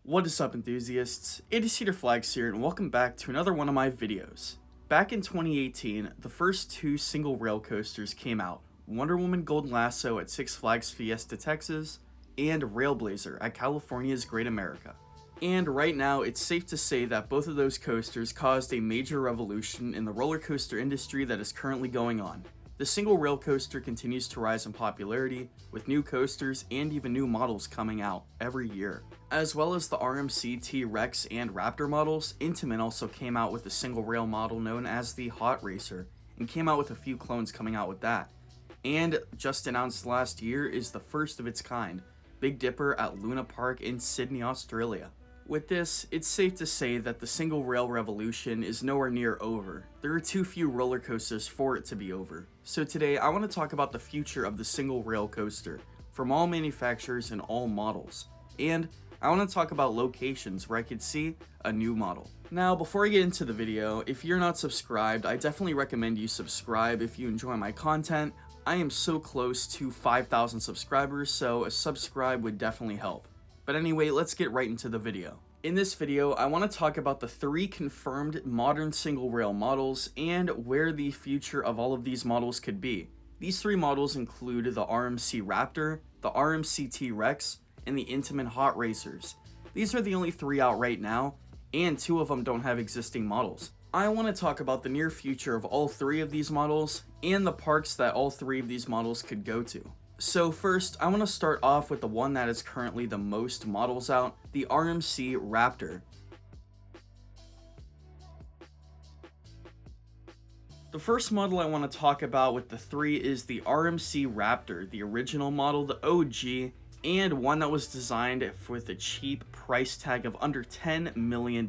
What is up, enthusiasts? It is Cedar Flags here, and welcome back to another one of my videos. Back in 2018, the first two single rail coasters came out, Wonder Woman Golden Lasso at Six Flags Fiesta, Texas, and Railblazer at California's Great America. And right now, it's safe to say that both of those coasters caused a major revolution in the roller coaster industry that is currently going on. The single rail coaster continues to rise in popularity, with new coasters and even new models coming out every year. As well as the RMCT Rex and Raptor models, Intamin also came out with a single rail model known as the Hot Racer, and came out with a few clones coming out with that. And just announced last year is the first of its kind, Big Dipper at Luna Park in Sydney, Australia. With this, it's safe to say that the single rail revolution is nowhere near over. There are too few roller coasters for it to be over. So today, I want to talk about the future of the single rail coaster, from all manufacturers and all models. And I want to talk about locations where I could see a new model. Now, before I get into the video, if you're not subscribed, I definitely recommend you subscribe if you enjoy my content. I am so close to 5,000 subscribers, so a subscribe would definitely help. But anyway, let's get right into the video. In this video, I want to talk about the 3 confirmed modern single rail models and where the future of all of these models could be. These 3 models include the RMC Raptor, the RMCT Rex, and the Intamin Hot Racers. These are the only 3 out right now, and 2 of them don't have existing models. I want to talk about the near future of all 3 of these models, and the parks that all 3 of these models could go to. So first, I want to start off with the one that is currently the most models out, the RMC Raptor. The first model I want to talk about with the 3 is the RMC Raptor, the original model, the OG, and one that was designed with a cheap price tag of under $10 million.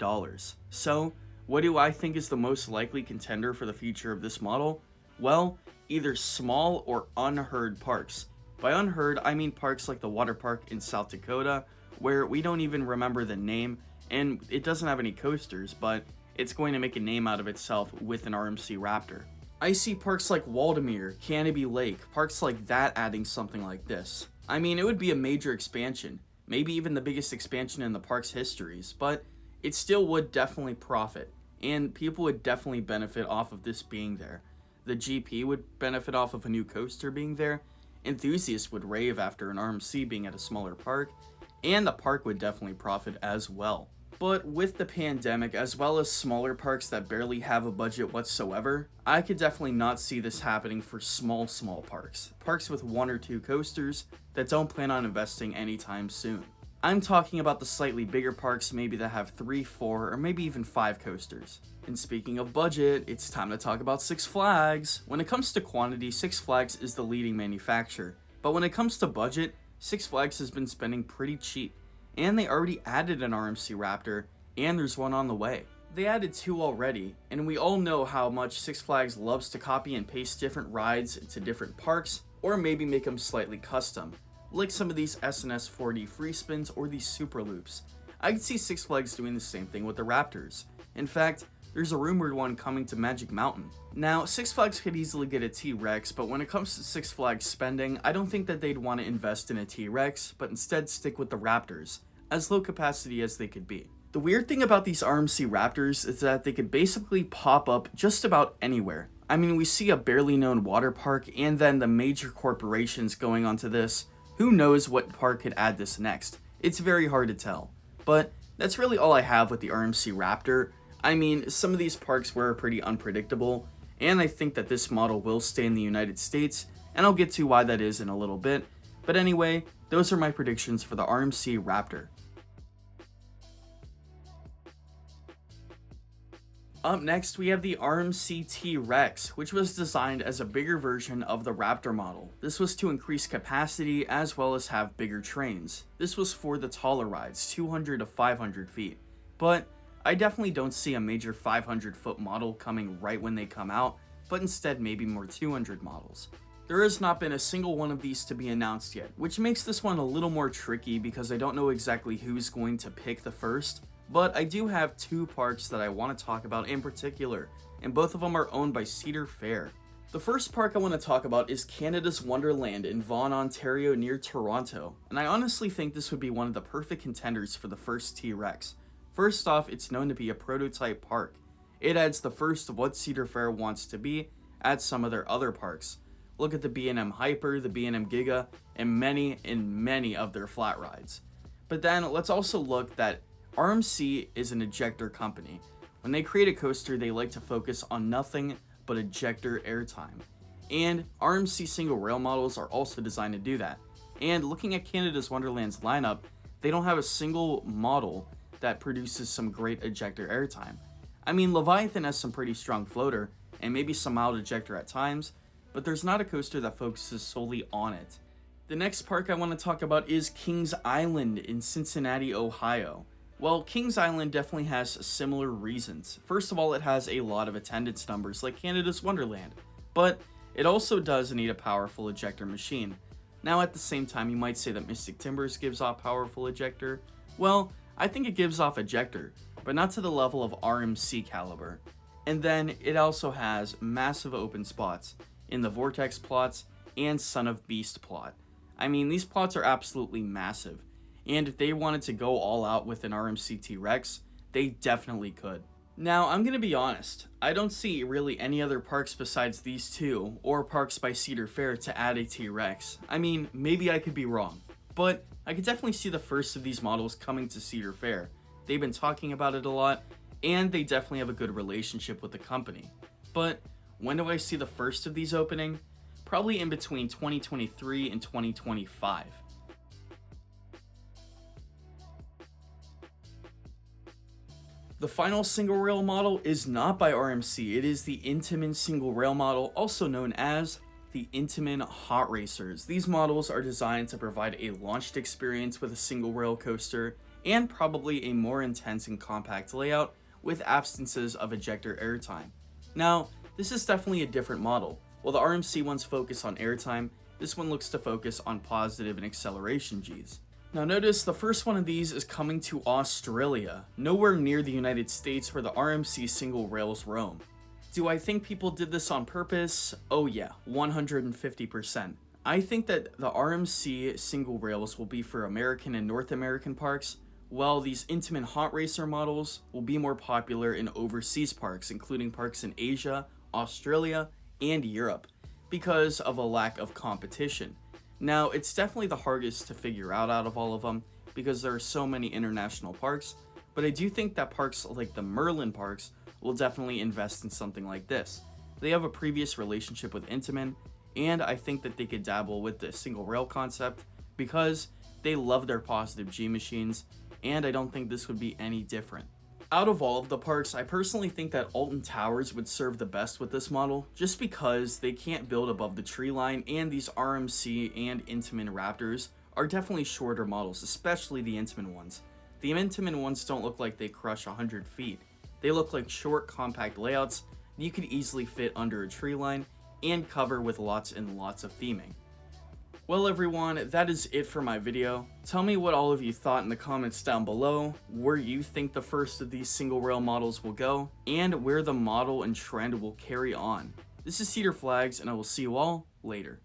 So, what do I think is the most likely contender for the future of this model? Well, either small or unheard parks. By unheard, I mean parks like the water park in South Dakota, where we don't even remember the name, and it doesn't have any coasters, but it's going to make a name out of itself with an RMC Raptor. I see parks like Waldameer, Canopy Lake, parks like that adding something like this. I mean, it would be a major expansion, maybe even the biggest expansion in the park's histories, but it still would definitely profit, and people would definitely benefit off of this being there. The GP would benefit off of a new coaster being there, enthusiasts would rave after an RMC being at a smaller park, and the park would definitely profit as well. But with the pandemic, as well as smaller parks that barely have a budget whatsoever, I could definitely not see this happening for small parks. Parks with 1 or 2 coasters that don't plan on investing anytime soon. I'm talking about the slightly bigger parks, maybe that have 3, 4, or maybe even 5 coasters. And speaking of budget, it's time to talk about Six Flags. When it comes to quantity, Six Flags is the leading manufacturer. But when it comes to budget, Six Flags has been spending pretty cheap. And they already added an RMC Raptor, and there's one on the way. They added 2 already, and we all know how much Six Flags loves to copy and paste different rides to different parks, or maybe make them slightly custom, like some of these SNS 4D free spins or these super loops. I could see Six Flags doing the same thing with the Raptors. In fact, there's a rumored one coming to Magic Mountain. Now, Six Flags could easily get a T-Rex, but when it comes to Six Flags spending, I don't think that they'd want to invest in a T-Rex, but instead stick with the Raptors, as low capacity as they could be. The weird thing about these RMC Raptors is that they could basically pop up just about anywhere. I mean, we see a barely known water park, and then the major corporations going onto this. Who knows what park could add this next? It's very hard to tell. But that's really all I have with the RMC Raptor. I mean, some of these parks were pretty unpredictable, and I think that this model will stay in the United States, and I'll get to why that is in a little bit. But anyway, those are my predictions for the RMC Raptor. Up next, we have the RMCT Rex, which was designed as a bigger version of the Raptor model. This was to increase capacity as well as have bigger trains. This was for the taller rides, 200 to 500 feet. But I definitely don't see a major 500-foot model coming right when they come out, but instead maybe more 200 models. There has not been a single one of these to be announced yet, which makes this one a little more tricky because I don't know exactly who's going to pick the first. But I do have 2 parks that I want to talk about in particular, and both of them are owned by Cedar Fair. The first park I want to talk about is Canada's Wonderland in Vaughan, Ontario near Toronto, and I honestly think this would be one of the perfect contenders for the first T-Rex. First off, it's known to be a prototype park. It adds the first of what Cedar Fair wants to be at some of their other parks. Look at the B&M Hyper, the B&M Giga, and many of their flat rides. But then let's also look that RMC is an ejector company. When they create a coaster, they like to focus on nothing but ejector airtime. And RMC single rail models are also designed to do that. And looking at Canada's Wonderland's lineup, they don't have a single model that produces some great ejector airtime. I mean, Leviathan has some pretty strong floater, and maybe some mild ejector at times, but there's not a coaster that focuses solely on it. The next park I want to talk about is Kings Island in Cincinnati, Ohio. Well, Kings Island definitely has similar reasons. First of all, it has a lot of attendance numbers like Canada's Wonderland, but it also does need a powerful ejector machine. Now at the same time, you might say that Mystic Timbers gives off powerful ejector. Well, I think it gives off ejector, but not to the level of RMC caliber. And then it also has massive open spots in the Vortex plots and Son of Beast plot. I mean, these plots are absolutely massive, and if they wanted to go all out with an RMCT Rex, they definitely could. Now, I'm gonna be honest, I don't see really any other parks besides these two, or parks by Cedar Fair, to add a T-Rex. I mean, maybe I could be wrong, but I could definitely see the first of these models coming to Cedar Fair. They've been talking about it a lot, and they definitely have a good relationship with the company. But when do I see the first of these opening? Probably in between 2023 and 2025. The final single rail model is not by RMC, it is the Intamin single rail model, also known as the Intamin Hot Racers. These models are designed to provide a launched experience with a single rail coaster and probably a more intense and compact layout with absences of ejector airtime. Now, this is definitely a different model. While the RMC ones focus on airtime, this one looks to focus on positive and acceleration Gs. Now notice the first one of these is coming to Australia, nowhere near the United States where the RMC single rails roam. Do I think people did this on purpose? Oh yeah, 150%. I think that the RMC single rails will be for American and North American parks, while these Intamin Hot Racer models will be more popular in overseas parks, including parks in Asia, Australia, and Europe, because of a lack of competition. Now, it's definitely the hardest to figure out of all of them, because there are so many international parks, but I do think that parks like the Merlin parks will definitely invest in something like this. They have a previous relationship with Intamin, and I think that they could dabble with the single rail concept, because they love their positive G machines, and I don't think this would be any different. Out of all of the parks, I personally think that Alton Towers would serve the best with this model, just because they can't build above the tree line, and these RMC and Intamin Raptors are definitely shorter models, especially the Intamin ones. The Intamin ones don't look like they crush 100 feet. They look like short, compact layouts that you could easily fit under a tree line and cover with lots and lots of theming. Well everyone, that is it for my video. Tell me what all of you thought in the comments down below, where you think the first of these single rail models will go, and where the model and trend will carry on. This is Cedar Flags, and I will see you all later.